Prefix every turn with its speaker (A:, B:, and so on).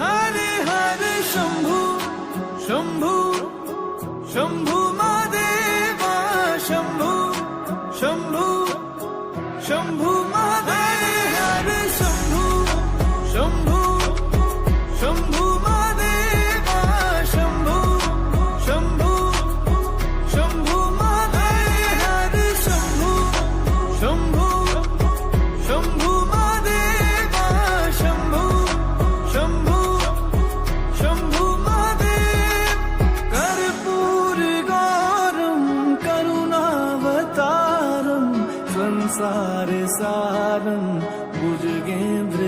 A: हरे हरे शंभू शंभू शंभू महादेवा शंभू शंभू शंभू महादेव हरे शंभू शंभू शंभू महादेवा शंभू शंभू शंभू महादेव हरे शंभू शंभू शंभू महादेवा शंभू शंभू शंभू महादेव कर्पूर गौरम करुणावतारम संसार सारम भुजगेंद्र